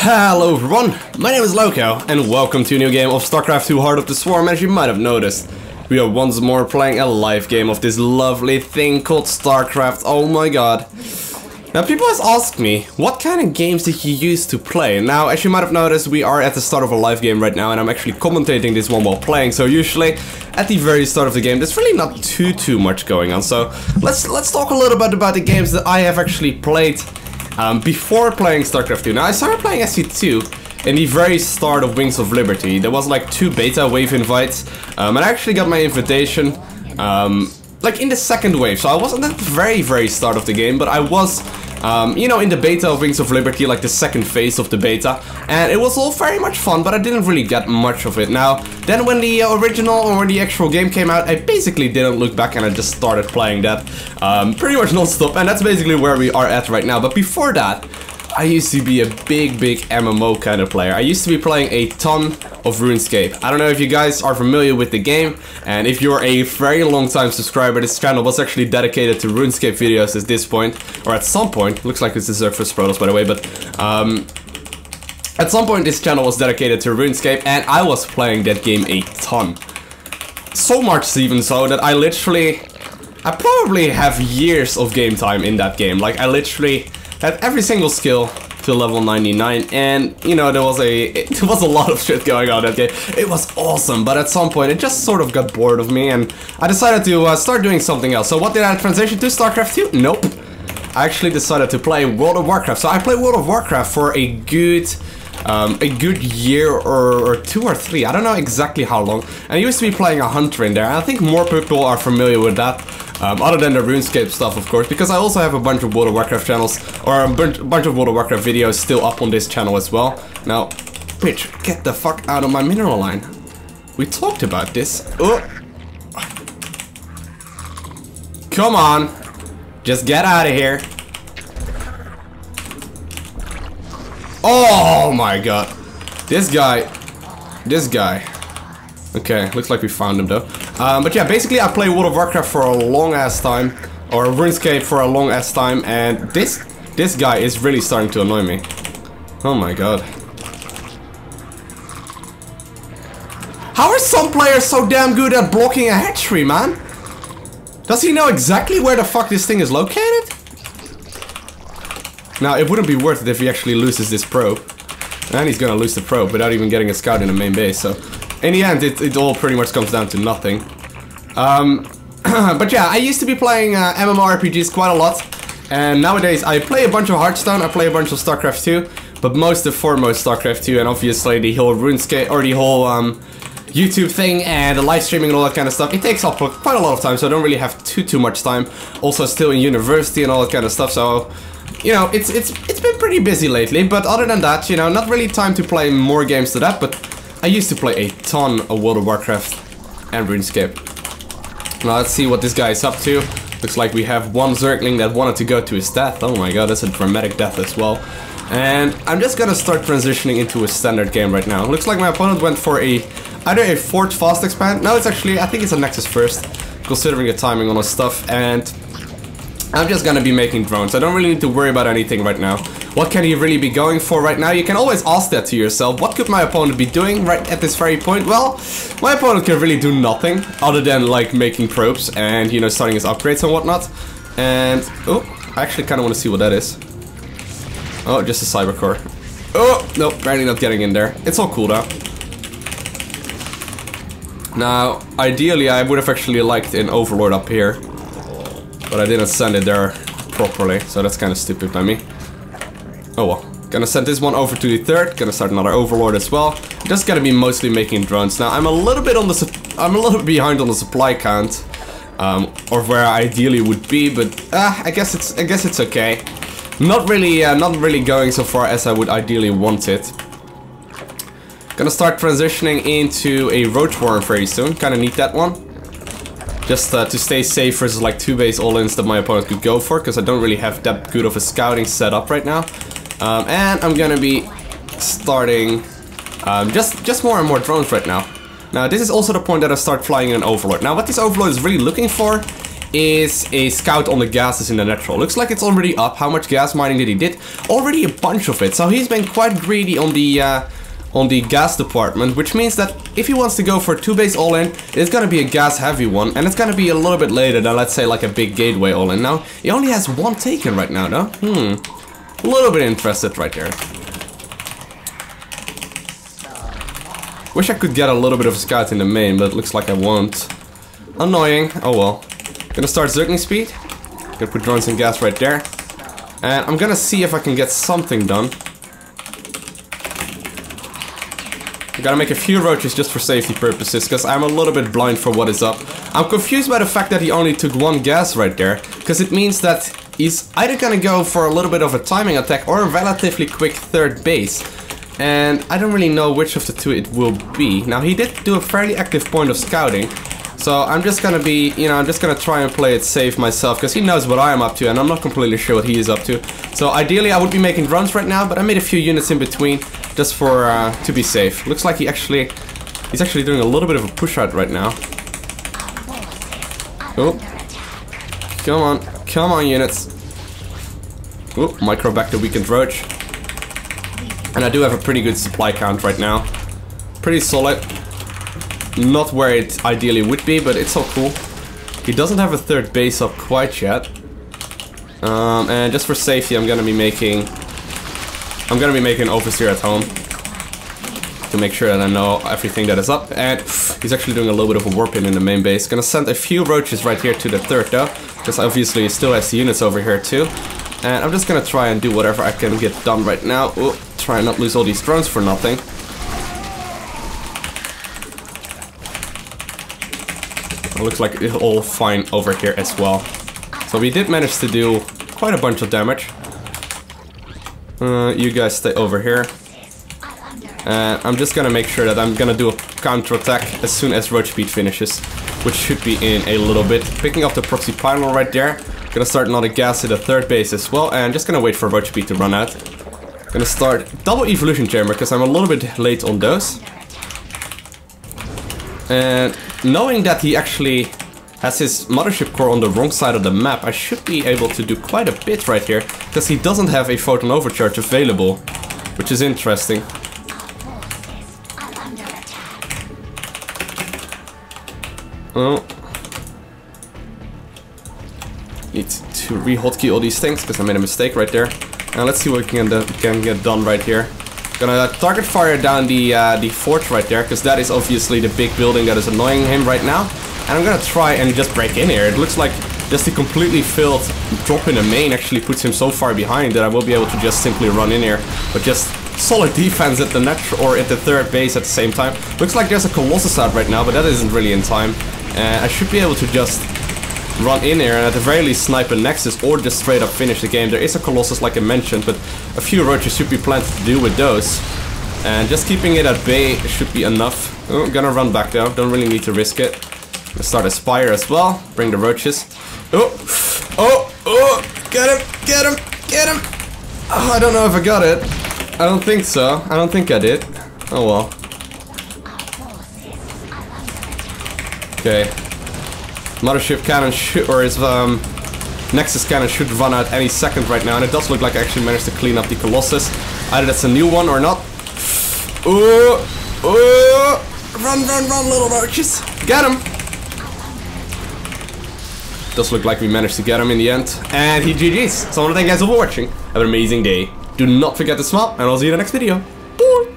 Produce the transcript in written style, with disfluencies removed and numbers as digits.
Hello everyone, my name is Lowko, and welcome to a new game of StarCraft II Heart of the Swarm. As you might have noticed, we are once more playing a live game of this lovely thing called StarCraft. Oh my god. Now people have asked me, what kind of games did you use to play? Now, as you might have noticed, we are at the start of a live game right now, and I'm actually commentating this one while playing, so usually, at the very start of the game, there's really not too much going on. So, let's talk a little bit about the games that I have actually played before playing StarCraft II. Now, I started playing SC2 in the very start of Wings of Liberty. There was like 2 beta wave invites, and I actually got my invitation like in the second wave. So I wasn't at the very start of the game, but I was, you know, in the beta of Wings of Liberty, like the second phase of the beta, and it was all very much fun, but I didn't really get much of it. Now, then when the original or the actual game came out, I basically didn't look back and I just started playing that pretty much non-stop, and that's basically where we are at right now. But before that, I used to be a big MMO kind of player. I used to be playing a ton of RuneScape. I don't know if you guys are familiar with the game, and if you're a very long time subscriber, this channel was actually dedicated to RuneScape videos at this point, or at some point. Looks like this is Zerg vs Protoss, by the way, but at some point this channel was dedicated to RuneScape, and I was playing that game a ton. So much even so that I probably have years of game time in that game. Like, I literally had every single skill to level 99, and you know, there was a lot of shit going on in that game. It was awesome, but at some point it just sort of got bored of me, and I decided to start doing something else. So what did I transition to? StarCraft II? Nope. I actually decided to play World of Warcraft. So I played World of Warcraft for a good year or 2 or 3. I don't know exactly how long. And I used to be playing a hunter in there, and I think more people are familiar with that. Other than the RuneScape stuff, of course, because I also have a bunch of World of Warcraft channels, or a bunch of World of Warcraft videos still up on this channel as well. Now, bitch, get the fuck out of my mineral line. We talked about this. Oh. Come on. Just get out of here. Oh my god. This guy. Okay, looks like we found him though. But yeah, basically I play World of Warcraft for a long ass time, or RuneScape for a long ass time, and this guy is really starting to annoy me. Oh my god. How are some players so damn good at blocking a hatchery, man? Does he know exactly where the fuck this thing is located? Now, it wouldn't be worth it if he actually loses this probe. And he's gonna lose the probe without even getting a scout in the main base, so in the end, it all pretty much comes down to nothing. But yeah, I used to be playing MMORPGs quite a lot, and nowadays I play a bunch of Hearthstone, I play a bunch of StarCraft 2, but most and foremost StarCraft 2, and obviously the whole RuneScape, or the whole YouTube thing and the live streaming and all that kind of stuff, it takes up quite a lot of time, so I don't really have too much time. Also still in university and all that kind of stuff, so you know, it's been pretty busy lately. But other than that, you know, not really time to play more games to that, but I used to play a ton of World of Warcraft and RuneScape. Now let's see what this guy is up to. Looks like we have one Zergling that wanted to go to his death. Oh my god, that's a dramatic death as well. And I'm just gonna start transitioning into a standard game right now. Looks like my opponent went for either a Forge Fast Expand. No, it's actually, I think it's a Nexus first, considering the timing on his stuff, and I'm just gonna be making drones. I don't really need to worry about anything right now. What can he really be going for right now? You can always ask that to yourself. What could my opponent be doing right at this very point? Well, my opponent can really do nothing other than like making probes and, you know, starting his upgrades and whatnot. And, oh, I actually kind of want to see what that is. Oh, just a cyber core. Oh, nope, apparently not getting in there. It's all cool though. Now, ideally I would have actually liked an Overlord up here, but I didn't send it there properly, so that's kind of stupid by me. Oh well. Gonna send this one over to the third, gonna start another Overlord as well. Just gonna be mostly making drones. Now I'm a little bit behind on the supply count, or where I ideally would be, but I guess it's okay. Not really going so far as I would ideally want it. Gonna start transitioning into a Roach Warren very soon. Kinda need that one. Just to stay safe versus like 2 base all-ins that my opponent could go for, because I don't really have that good of a scouting setup right now. And I'm gonna be starting just more and more drones right now. Now this is also the point that I start flying an Overlord. Now what this Overlord is really looking for is a scout on the gases in the natural. Looks like it's already up. How much gas mining did he did? Already a bunch of it. So he's been quite greedy on the gas department, which means that if he wants to go for a 2-base all-in, it's gonna be a gas heavy one, and it's gonna be a little bit later than, let's say, like a big gateway all-in. Now, he only has 1 taken right now, though. A little bit interested right there. Wish I could get a little bit of a scout in the main, but it looks like I won't. Annoying. Oh well. Gonna start zerging speed. Gonna put drones and gas right there. And I'm gonna see if I can get something done. I gotta make a few roaches just for safety purposes, because I'm a little bit blind for what is up. I'm confused by the fact that he only took 1 gas right there, because it means that he's either gonna go for a little bit of a timing attack or a relatively quick 3rd base. And I don't really know which of the 2 it will be. Now, he did do a fairly active point of scouting, so I'm just gonna be, you know, I'm just gonna try and play it safe myself, because he knows what I am up to, and I'm not completely sure what he is up to. So ideally, I would be making drones right now, but I made a few units in between, just for, to be safe. Looks like he's actually doing a little bit of a push out right now. Oh. Come on, units. Oh, micro back the weakened roach. And I do have a pretty good supply count right now. Pretty solid. Not where it ideally would be, but it's so cool. He doesn't have a 3rd base up quite yet. And just for safety, I'm gonna be making an overseer at home to make sure that I know everything that is up. And he's actually doing a little bit of a warp in the main base. Gonna send a few roaches right here to the 3rd though, because obviously he still has the units over here too. And I'm just gonna try and do whatever I can get done right now. Oh, try and not lose all these drones for nothing. It looks like it's all fine over here as well. So we did manage to do quite a bunch of damage. You guys stay over here. And I'm just gonna make sure that I'm gonna do a counter-attack as soon as roach speed finishes, which should be in a little bit. Picking up the proxy pylon right there. Gonna start another gas at the 3rd base as well, and just gonna wait for roach speed to run out. Gonna start double evolution chamber, because I'm a little bit late on those. And knowing that he actually has his mothership core on the wrong side of the map, I should be able to do quite a bit right here, because he doesn't have a photon overcharge available, which is interesting. Oh. Need to re-hotkey all these things, because I made a mistake right there. And let's see what we can get done right here. Gonna target fire down the fort right there, because that is obviously the big building that is annoying him right now. And I'm gonna try and just break in here. It looks like just the completely filled drop in the main actually puts him so far behind that I will be able to just simply run in here. But just solid defense at the natural or at the 3rd base at the same time. Looks like there's a Colossus out right now, but that isn't really in time. I should be able to just run in here and at the very least snipe a Nexus or just straight up finish the game. There is a Colossus like I mentioned, but a few roaches should be planted to do with those. And just keeping it at bay should be enough. Oh, I'm gonna run back though, don't really need to risk it. Let's start a Spire as well, bring the roaches. Oh, get him! Oh, I don't know if I got it. I don't think so, I don't think I did. Oh well. Okay. Mothership cannon or his Nexus cannon should run out any second right now, and it does look like I actually managed to clean up the Colossus. Either that's a new one or not. Run, little roaches. Get him! Does look like we managed to get him in the end. And he GG's. So I want to thank you guys all for watching. Have an amazing day. Do not forget to smile, and I'll see you in the next video. Bye!